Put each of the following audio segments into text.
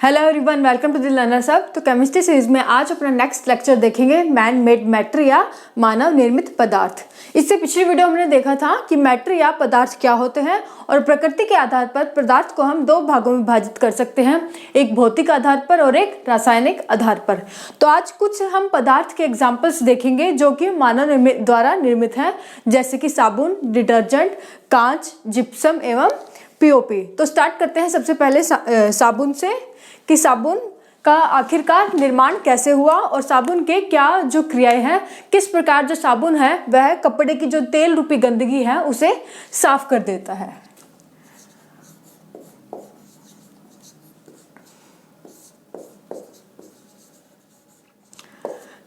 Hello everyone, welcome to the learner सब। तो chemistry series में आज अपना नेक्स्ट लेक्चर देखेंगे मैन मेड मैटर या मानव निर्मित पदार्थ। इससे पिछली वीडियो हमने देखा था कि मैटर या पदार्थ क्या होते हैं और प्रकृति के आधार पर पदार्थ को हम दो भागों में विभाजित कर सकते हैं, एक भौतिक आधार पर और एक रासायनिक आधार पर। तो आज कुछ हम पदार्थ के एग्जाम्पल्स देखेंगे जो कि मानव द्वारा निर्मित हैं, जैसे कि साबुन, डिटर्जेंट, कांच, जिप्सम एवं पीओपी। तो स्टार्ट करते हैं सबसे पहले साबुन से, कि साबुन का आखिरकार निर्माण कैसे हुआ और साबुन के क्या जो क्रियाएं हैं, किस प्रकार जो साबुन है वह कपड़े की जो तेल रूपी गंदगी है उसे साफ कर देता है।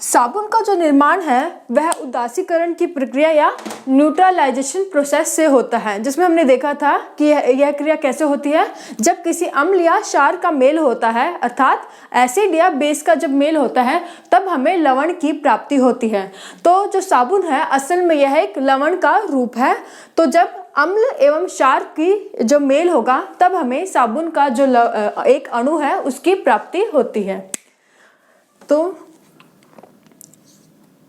साबुन का जो निर्माण है वह उदासीकरण की प्रक्रिया या न्यूट्रलाइजेशन प्रोसेस से होता है, जिसमें हमने देखा था कि यह क्रिया कैसे होती है। जब किसी अम्ल या क्षार का मेल होता है, अर्थात एसिड या बेस का जब मेल होता है, तब हमें लवण की प्राप्ति होती है। तो जो साबुन है असल में यह एक लवण का रूप है। तो जब अम्ल एवं क्षार की जो मेल होगा तब हमें साबुन का जो एक अणु है उसकी प्राप्ति होती है। तो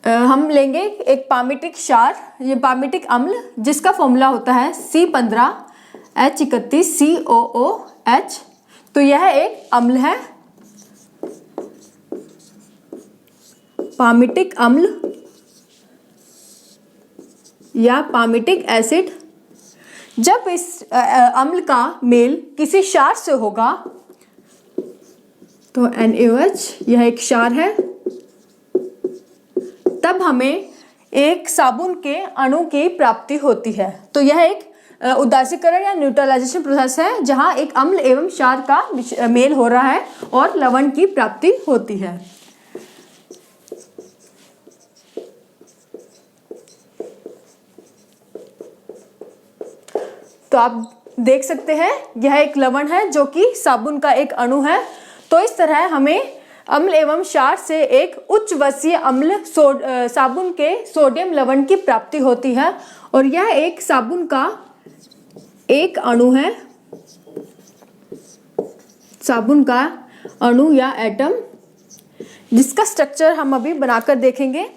हम लेंगे एक पामिटिक क्षार, ये पामिटिक अम्ल, जिसका फॉर्मूला होता है C15H31COOH। तो यह एक अम्ल है, पामिटिक अम्ल या पामिटिक एसिड। जब इस अम्ल का मेल किसी क्षार से होगा तो NaOH, यह एक क्षार है, तब हमें एक साबुन के अणु की प्राप्ति होती है। तो यह एक उदासीकरण या न्यूट्रलाइजेशन प्रोसेस है जहां एक अम्ल एवं क्षार का मेल हो रहा है और लवण की प्राप्ति होती है। तो आप देख सकते हैं यह एक लवण है जो कि साबुन का एक अणु है। तो इस तरह हमें अम्ल एवं क्षार से एक उच्च वसीय अम्ल साबुन के सोडियम लवण की प्राप्ति होती है और यह एक साबुन का एक अणु है, साबुन का अणु या एटम, जिसका स्ट्रक्चर हम अभी बनाकर देखेंगे।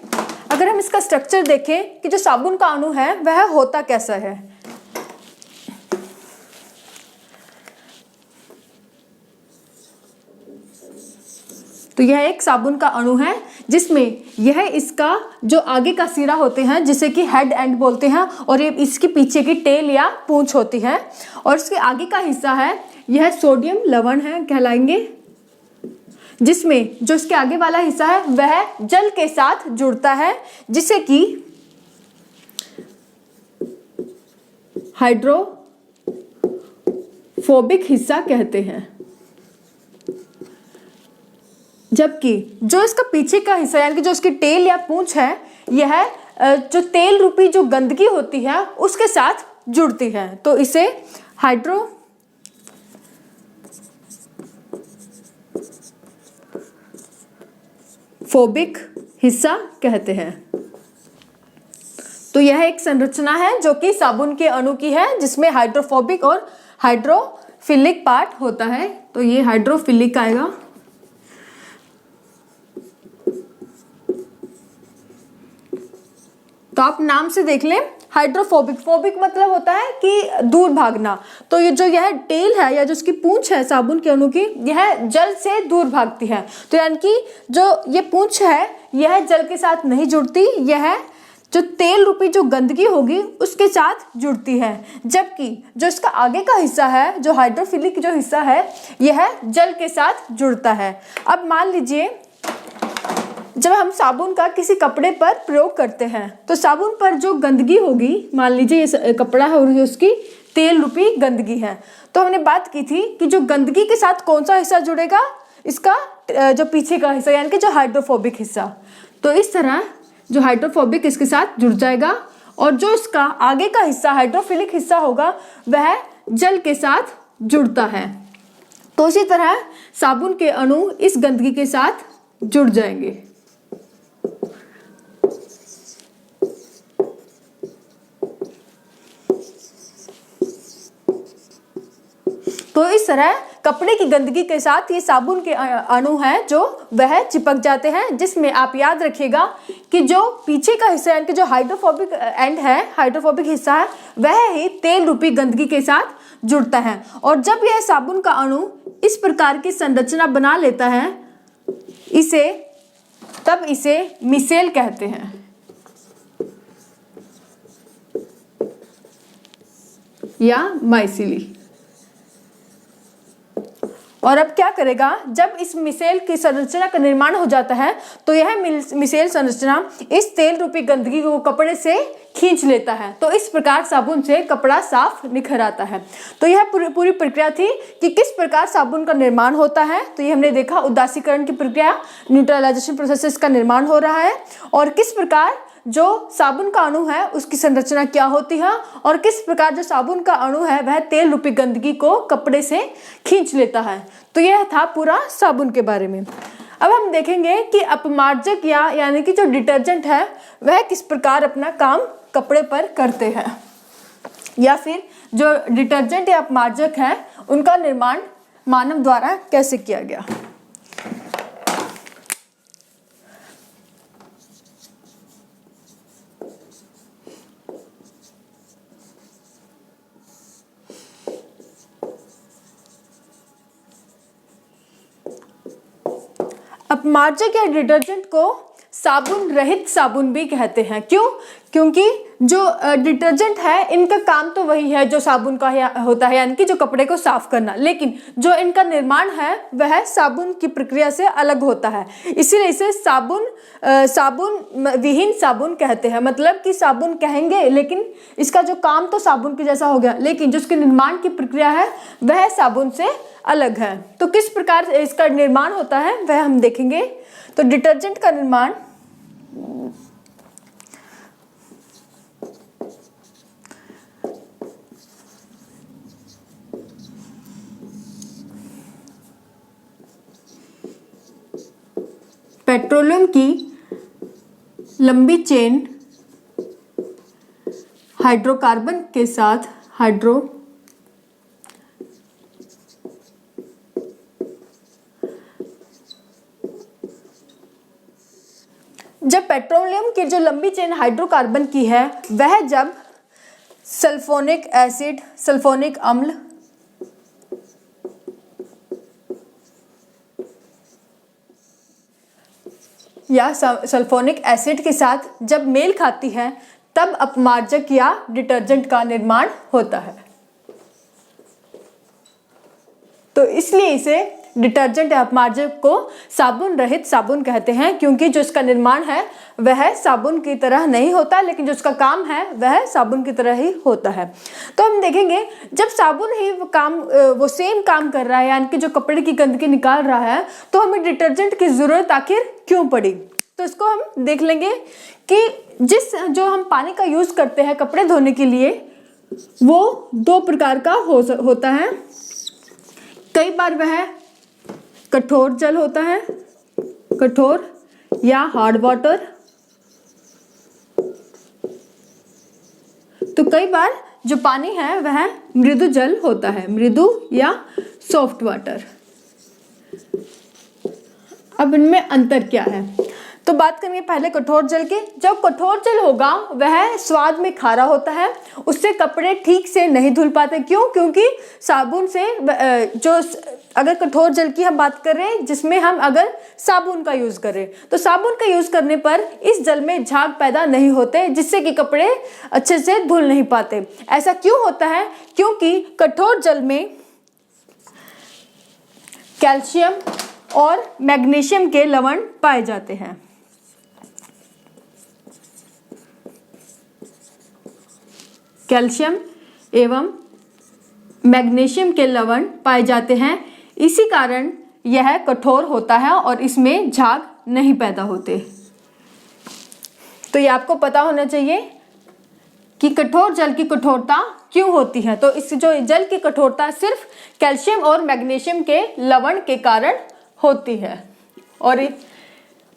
अगर हम इसका स्ट्रक्चर देखें कि जो साबुन का अणु है वह होता कैसा है, तो यह एक साबुन का अणु है जिसमें यह इसका जो आगे का सिरा होते हैं जिसे कि हेड एंड बोलते हैं, और ये इसके पीछे की टेल या पूंछ होती है, और इसके आगे का हिस्सा है यह सोडियम लवण है कहलाएंगे, जिसमें जो इसके आगे वाला हिस्सा है वह जल के साथ जुड़ता है, जिसे कि हाइड्रोफोबिक हिस्सा कहते हैं। जबकि जो इसका पीछे का हिस्सा यानी कि जो इसकी टेल या पूंछ है, यह जो तेल रूपी जो गंदगी होती है उसके साथ जुड़ती है, तो इसे हाइड्रोफोबिक हिस्सा कहते हैं। तो यह एक संरचना है जो कि साबुन के अणु की है, जिसमें हाइड्रोफोबिक और हाइड्रोफिलिक पार्ट होता है। तो ये हाइड्रोफिलिक आएगा। तो आप नाम से देख लें, हाइड्रोफोबिक, फोबिक मतलब होता है कि दूर भागना। तो ये जो यह टेल है या जो इसकी पूंछ है साबुन के अणु की, यह जल से दूर भागती है। तो यानी कि जो ये पूंछ है यह जल के साथ नहीं जुड़ती, यह जो तेल रूपी जो गंदगी होगी उसके साथ जुड़ती है। जबकि जो इसका आगे का हिस्सा है, जो हाइड्रोफिलिक जो हिस्सा है, यह जल के साथ जुड़ता है। अब मान लीजिए जब हम साबुन का किसी कपड़े पर प्रयोग करते हैं तो साबुन पर जो गंदगी होगी, मान लीजिए ये कपड़ा है और उसकी तेल रूपी गंदगी है, तो हमने बात की थी कि जो गंदगी के साथ कौन सा हिस्सा जुड़ेगा, इसका जो पीछे का हिस्सा यानी कि जो हाइड्रोफोबिक हिस्सा। तो इस तरह जो हाइड्रोफोबिक इसके साथ जुड़ जाएगा और जो इसका आगे का हिस्सा हाइड्रोफिलिक हिस्सा होगा वह जल के साथ जुड़ता है। तो इसी तरह साबुन के अणु इस गंदगी के साथ जुड़ जाएंगे। तो इस तरह कपड़े की गंदगी के साथ ये साबुन के अणु हैं जो वह चिपक जाते हैं, जिसमें आप याद रखिएगा कि जो पीछे का हिस्सा यानी कि जो हाइड्रोफोबिक एंड है, हाइड्रोफोबिक हिस्सा है, वह ही तेल रूपी गंदगी के साथ जुड़ता है। और जब यह साबुन का अणु इस प्रकार की संरचना बना लेता है तब इसे मिसेल कहते हैं। या माइसिली। और अब क्या करेगा, जब इस मिसेल की संरचना का निर्माण हो जाता है तो यह मिसेल संरचना इस तेल रूपी गंदगी को कपड़े से खींच लेता है। तो इस प्रकार साबुन से कपड़ा साफ निखर आता है। तो यह पूरी प्रक्रिया थी कि किस प्रकार साबुन का निर्माण होता है। तो ये हमने देखा उदासीकरण की प्रक्रिया, न्यूट्रलाइजेशन प्रोसेस का निर्माण हो रहा है, और किस प्रकार जो साबुन का अणु है उसकी संरचना क्या होती है, और किस प्रकार जो साबुन का अणु है वह तेल रूपी गंदगी को कपड़े से खींच लेता है। तो यह था पूरा साबुन के बारे में। अब हम देखेंगे कि अपमार्जक यानी कि जो डिटर्जेंट है वह किस प्रकार अपना काम कपड़े पर करते हैं, या फिर जो डिटर्जेंट या अपमार्जक है उनका निर्माण मानव द्वारा कैसे किया गया। अपमार्जक या डिटर्जेंट को साबुन रहित साबुन भी कहते हैं। क्यों? क्योंकि जो डिटर्जेंट है इनका काम तो वही है जो साबुन का होता है, यानी कि जो कपड़े को साफ करना, लेकिन जो इनका निर्माण है वह साबुन की प्रक्रिया से अलग होता है। इसीलिए इसे साबुन विहीन साबुन कहते हैं। मतलब कि साबुन कहेंगे लेकिन इसका जो काम तो साबुन के जैसा हो गया, लेकिन जो इसके निर्माण की प्रक्रिया है वह साबुन से अलग है। तो किस प्रकार इसका निर्माण होता है वह हम देखेंगे। तो डिटर्जेंट का निर्माण पेट्रोलियम की लंबी चेन हाइड्रोकार्बन के साथ जब पेट्रोलियम की जो लंबी चेन हाइड्रोकार्बन की है वह जब सल्फोनिक एसिड, सल्फोनिक अम्ल या सल्फोनिक एसिड के साथ जब मेल खाती है तब अपमार्जक या डिटर्जेंट का निर्माण होता है। तो इसलिए इसे डिटर्जेंट या अपमार्जक को साबुन रहित साबुन कहते हैं, क्योंकि जो इसका निर्माण है वह साबुन की तरह नहीं होता, लेकिन जो इसका काम है वह साबुन की तरह ही होता है। तो हम देखेंगे जब साबुन ही वो सेम काम कर रहा है, यानी कि जो कपड़े की गंदगी निकाल रहा है, तो हमें डिटर्जेंट की जरूरत आखिर क्यों पड़ी। तो इसको हम देख लेंगे कि जो हम पानी का यूज करते हैं कपड़े धोने के लिए वो दो प्रकार का होता है। कई बार वह कठोर जल होता है, कठोर या हार्ड वाटर। तो कई बार जो पानी है वह मृदु जल होता है, मृदु या सॉफ्ट वाटर। अब इनमें अंतर क्या है, तो बात करेंगे पहले कठोर जल के। जब कठोर जल होगा वह स्वाद में खारा होता है, उससे कपड़े ठीक से नहीं धुल पाते। क्यों? क्योंकि साबुन से जो अगर कठोर जल की हम बात कर रहे हैं जिसमें हम अगर साबुन का यूज करें, तो साबुन का यूज करने पर इस जल में झाग पैदा नहीं होते, जिससे कि कपड़े अच्छे से धुल नहीं पाते। ऐसा क्यों होता है? क्योंकि कठोर जल में कैल्शियम और मैग्नीशियम के लवण पाए जाते हैं। कैल्शियम एवं मैग्नीशियम के लवण पाए जाते हैं, इसी कारण यह कठोर होता है और इसमें झाग नहीं पैदा होते। तो ये आपको पता होना चाहिए कि कठोर जल की कठोरता क्यों होती है। तो इस जो जल की कठोरता सिर्फ कैल्शियम और मैग्नीशियम के लवण के कारण होती है। और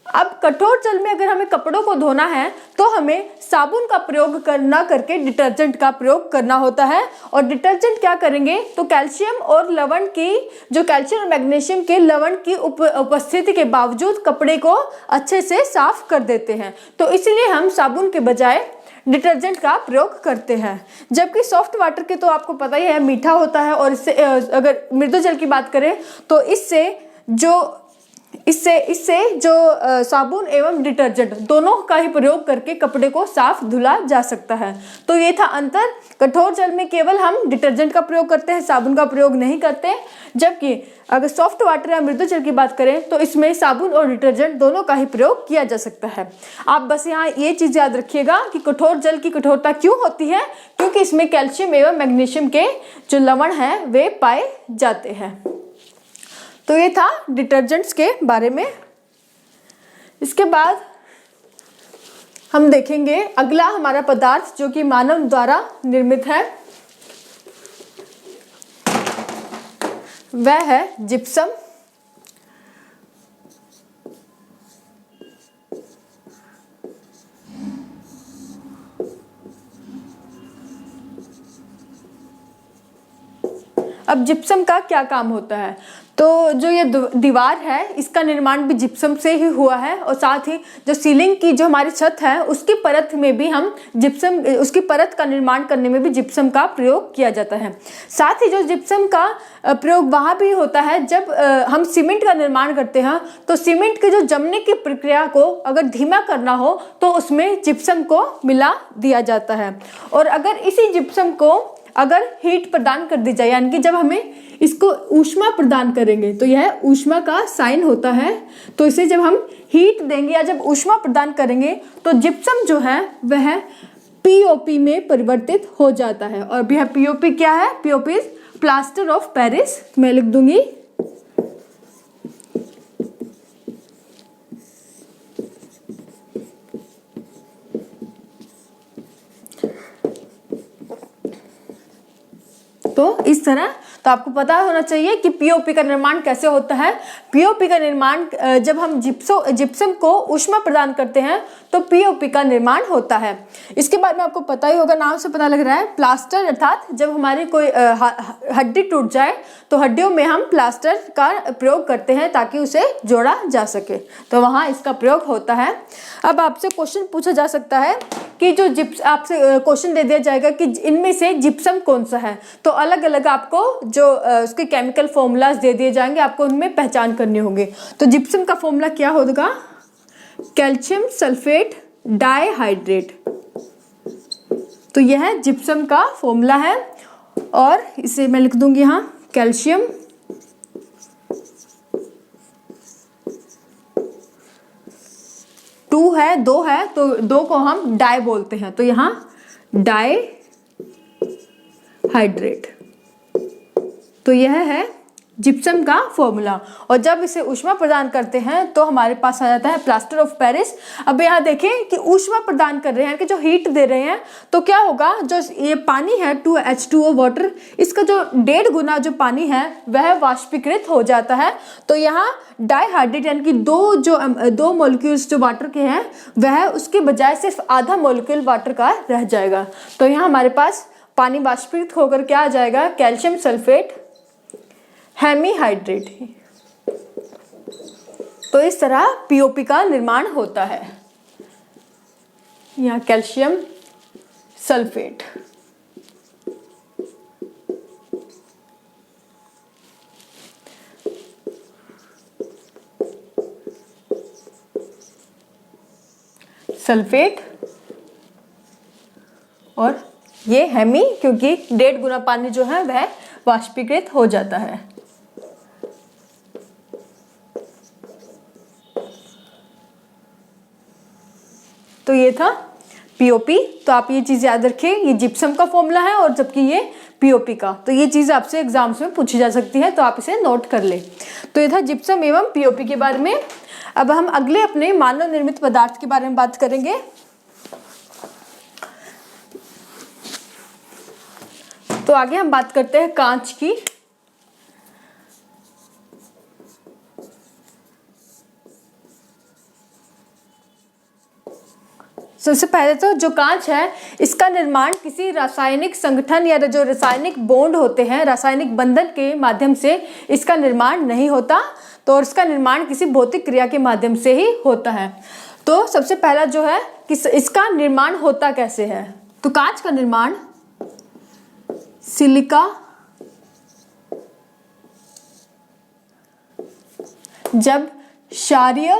अब कठोर जल में अगर हमें कपड़ों को धोना है तो हमें साबुन का प्रयोग करना करके डिटर्जेंट का प्रयोग करना होता है। और डिटर्जेंट क्या करेंगे, तो कैल्शियम और लवण की, जो कैल्शियम और मैग्नीशियम के लवण की उपस्थिति के बावजूद कपड़े को अच्छे से साफ कर देते हैं। तो इसलिए हम साबुन के बजाय डिटर्जेंट का प्रयोग करते हैं। जबकि सॉफ्ट वाटर के तो आपको पता ही है मीठा होता है, और इससे अगर मृदु जल की बात करें तो इससे जो साबुन एवं डिटर्जेंट दोनों का ही प्रयोग करके कपड़े को साफ धुला जा सकता है। तो ये था अंतर। कठोर जल में केवल हम डिटर्जेंट का प्रयोग करते हैं, साबुन का प्रयोग नहीं करते। जबकि अगर सॉफ्ट वाटर या मृदु जल की बात करें तो इसमें साबुन और डिटर्जेंट दोनों का ही प्रयोग किया जा सकता है। आप बस यहाँ ये चीज याद रखिएगा कि कठोर जल की कठोरता क्यों होती है, क्योंकि इसमें कैल्शियम एवं मैग्नीशियम के जो लवण हैं वे पाए जाते हैं। तो ये था डिटर्जेंट्स के बारे में। इसके बाद हम देखेंगे अगला हमारा पदार्थ जो कि मानव द्वारा निर्मित है, वह है जिप्सम। अब जिप्सम का क्या काम होता है, तो जो ये दीवार है इसका निर्माण भी जिप्सम से ही हुआ है, और साथ ही जो सीलिंग की जो हमारी छत है उसकी परत में भी हम जिप्सम, उसकी परत का निर्माण करने में भी जिप्सम का प्रयोग किया जाता है। साथ ही जो जिप्सम का प्रयोग वहाँ भी होता है जब हम सीमेंट का निर्माण करते हैं, तो सीमेंट के जो जमने की प्रक्रिया को अगर धीमा करना हो तो उसमें जिप्सम को मिला दिया जाता है। और अगर इसी जिप्सम को अगर हीट प्रदान कर दी जाए, यानी कि जब हमें इसको ऊष्मा प्रदान करेंगे, तो यह ऊष्मा का साइन होता है, तो इसे जब हम हीट देंगे या जब ऊष्मा प्रदान करेंगे तो जिप्सम जो है वह पीओपी में परिवर्तित हो जाता है। और यह पीओपी क्या है, पीओपी प्लास्टर ऑफ पेरिस, मैं लिख दूंगी। तो इस तरह तो आपको पता होना चाहिए कि पीओपी का निर्माण कैसे होता है। पीओपी का निर्माण जब हम जिप्सम को ऊष्मा प्रदान करते हैं तो पीओपी का निर्माण होता है। इसके बाद में आपको पता ही होगा, नाम से पता लग रहा है, प्लास्टर, अर्थात जब हमारी कोई हड्डी टूट जाए तो हड्डियों में हम प्लास्टर का प्रयोग करते हैं ताकि उसे जोड़ा जा सके, तो वहाँ इसका प्रयोग होता है। अब आपसे क्वेश्चन पूछा जा सकता है कि जो आपसे क्वेश्चन दे दिया जाएगा कि इनमें से जिप्सम कौन सा है, तो अलग अलग आपको जो उसके केमिकल फॉर्मूलाज दे दिए जाएंगे, आपको उनमें पहचान करने होंगे। तो जिप्सम का फॉर्मूला क्या होगा, कैल्शियम सल्फेट डाइहाइड्रेट, तो यह जिप्सम का फॉर्मूला है। और इसे मैं लिख दूंगी यहाँ, कैल्शियम टू है, दो है, तो दो को हम डाई बोलते हैं, तो यहाँ डाई हाइड्रेट, तो यह है जिप्सम का फॉर्मूला। और जब इसे ऊष्मा प्रदान करते हैं तो हमारे पास आ जाता है प्लास्टर ऑफ पेरिस। अब यहाँ देखें कि ऊष्मा प्रदान कर रहे हैं कि जो हीट दे रहे हैं, तो क्या होगा, जो ये पानी है 2H2O वाटर, इसका जो 1.5 गुना जो पानी है वह वाष्पीकृत हो जाता है। तो यहाँ डाइहाइड्रेट यानी कि दो मॉलिक्यूल्स जो वाटर के हैं वह उसके बजाय सिर्फ आधा मॉलिक्यूल वाटर का रह जाएगा। तो यहाँ हमारे पास पानी वाष्पीकृत होकर क्या आ जाएगा, कैल्शियम सल्फेट हेमीहाइड्रेट। तो इस तरह पीओपी का निर्माण होता है। यहाँ कैल्शियम सल्फेट, सल्फेट, और ये हेमी, क्योंकि 1.5 गुना पानी जो है वह वाष्पीकृत हो जाता है। तो ये था पीओपी। तो आप ये चीज याद रखें, ये जिप्सम का फॉर्मूला है और जबकि ये पीओपी का, तो ये चीज आपसे एग्जाम्स में पूछी जा सकती है, तो आप इसे नोट कर ले। तो ये था जिप्सम एवं पीओपी के बारे में। अब हम अगले अपने मानव निर्मित पदार्थ के बारे में बात करेंगे। तो आगे हम बात करते हैं कांच की। सबसे पहले तो जो कांच है इसका निर्माण किसी रासायनिक संगठन या जो रासायनिक बॉन्ड होते हैं, रासायनिक बंधन के माध्यम से इसका निर्माण नहीं होता, तो और इसका निर्माण किसी भौतिक क्रिया के माध्यम से ही होता है। तो सबसे पहला जो है कि इसका निर्माण होता कैसे है, तो कांच का निर्माण सिलिका जब क्षारीय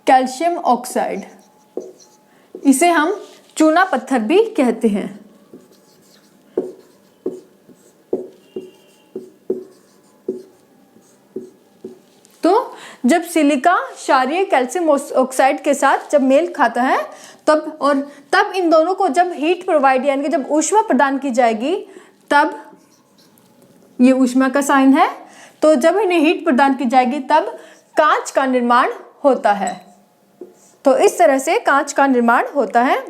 कैल्शियम ऑक्साइड, इसे हम चूना पत्थर भी कहते हैं, तो जब सिलिका क्षारीय कैल्शियम ऑक्साइड के साथ जब मेल खाता है तब इन दोनों को जब हीट प्रोवाइड यानी कि जब ऊष्मा प्रदान की जाएगी, तब ये ऊष्मा का साइन है, तो जब इन्हें हीट प्रदान की जाएगी तब कांच का निर्माण होता है। तो इस तरह से कांच का निर्माण होता है।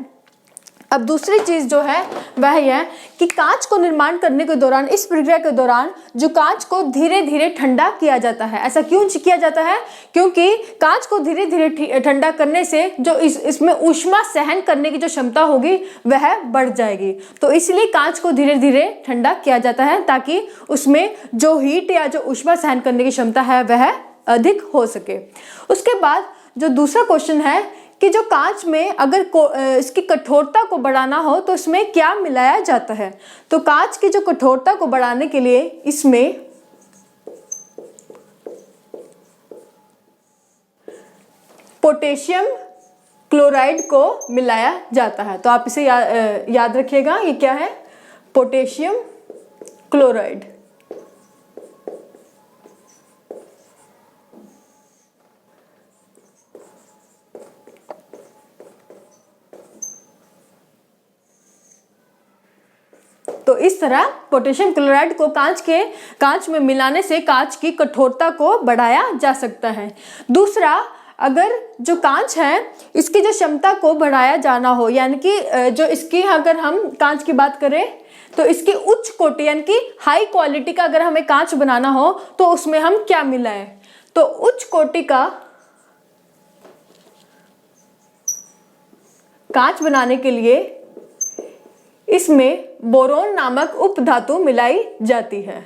अब दूसरी चीज जो है वह है कि कांच को निर्माण करने के दौरान, इस प्रक्रिया के दौरान जो कांच को धीरे धीरे ठंडा किया जाता है। ऐसा क्यों किया जाता है? क्योंकि कांच को धीरे धीरे ठंडा करने से जो इसमें ऊष्मा सहन करने की जो क्षमता होगी वह बढ़ जाएगी, तो इसलिए कांच को धीरे धीरे ठंडा किया जाता है ताकि उसमें जो हीट या जो ऊष्मा सहन करने की क्षमता है वह अधिक हो सके। उसके बाद जो दूसरा क्वेश्चन है कि जो कांच में अगर इसकी कठोरता को बढ़ाना हो तो इसमें क्या मिलाया जाता है, तो कांच की जो कठोरता को बढ़ाने के लिए इसमें पोटेशियम क्लोराइड को मिलाया जाता है। तो आप इसे याद रखिएगा, ये क्या है? Potassium chloride. तो इस तरह पोटेशियम क्लोराइड को कांच में मिलाने से कांच की कठोरता को बढ़ाया जा सकता है। दूसरा, अगर जो कांच है इसकी जो क्षमता को बढ़ाया जाना हो, यानी कि जो इसकी अगर हम कांच की बात करें तो इसकी उच्च कोटि यानी कि हाई क्वालिटी का अगर हमें कांच बनाना हो तो उसमें हम क्या मिलाएं, तो उच्च कोटि का कांच बनाने के लिए इसमें बोरोन नामक उपधातु मिलाई जाती है।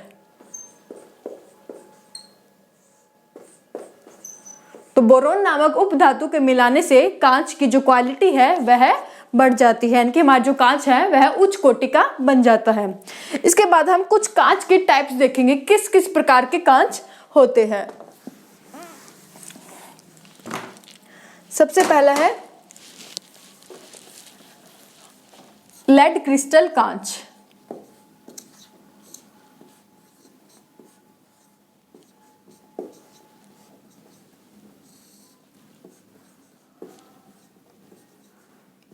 तो बोरोन नामक उपधातु के मिलाने से कांच की जो क्वालिटी है वह बढ़ जाती है, यानी कि हमारा जो कांच है वह उच्च कोटि का बन जाता है। इसके बाद हम कुछ कांच के टाइप्स देखेंगे, किस किस प्रकार के कांच होते हैं। सबसे पहला है लेड क्रिस्टल कांच।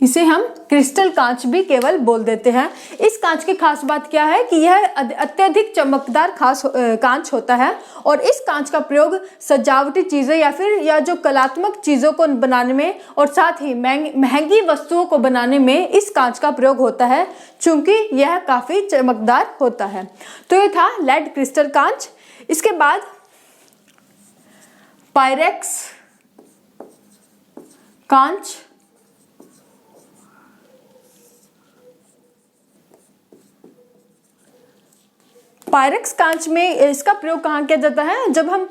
इसे हम क्रिस्टल कांच भी केवल बोल देते हैं। इस कांच की खास बात क्या है कि यह अत्यधिक चमकदार कांच होता है और इस कांच का प्रयोग सजावटी चीज़ें या जो कलात्मक चीज़ों को बनाने में और साथ ही महंगी वस्तुओं को बनाने में इस कांच का प्रयोग होता है, चूंकि यह काफ़ी चमकदार होता है। तो ये था लेड क्रिस्टल कांच। इसके बाद पायरेक्स कांच। पायरेक्स कांच में इसका प्रयोग कहाँ किया जाता है? जब हम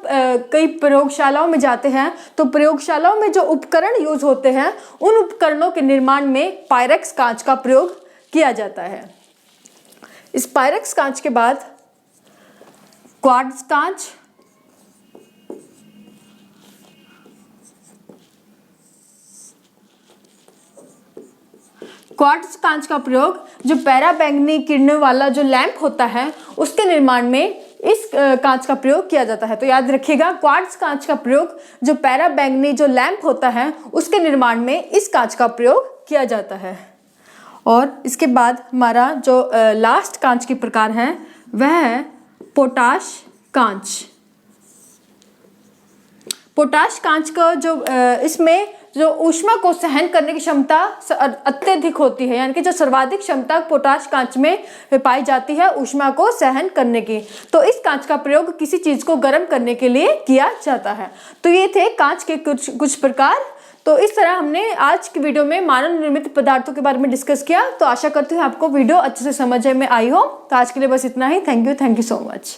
कई प्रयोगशालाओं में जाते हैं तो प्रयोगशालाओं में जो उपकरण यूज होते हैं उन उपकरणों के निर्माण में पायरेक्स कांच का प्रयोग किया जाता है। इस पायरेक्स कांच के बाद क्वार्ट्ज कांच। क्वार्ट्ज कांच का प्रयोग जो पैराबैंगनी किरणों वाला जो लैंप होता है उसके निर्माण में इस कांच का प्रयोग किया जाता है। तो याद रखिएगा, क्वार्ट्ज कांच का प्रयोग जो पैराबैंगनी जो लैंप होता है उसके निर्माण में इस कांच का प्रयोग किया जाता है। और इसके बाद हमारा जो लास्ट कांच की प्रकार है वह है पोटाश कांच। पोटाश कांच का जो इसमें जो ऊष्मा को सहन करने की क्षमता अत्यधिक होती है, यानी कि जो सर्वाधिक क्षमता पोटाश कांच में पाई जाती है ऊष्मा को सहन करने की, तो इस कांच का प्रयोग किसी चीज को गर्म करने के लिए किया जाता है। तो ये थे कांच के कुछ प्रकार। तो इस तरह हमने आज की वीडियो में मानव निर्मित पदार्थों के बारे में डिस्कस किया। तो आशा करती हूँ आपको वीडियो अच्छे से समझ में आई हो। तो आज के लिए बस इतना ही। Thank you so much.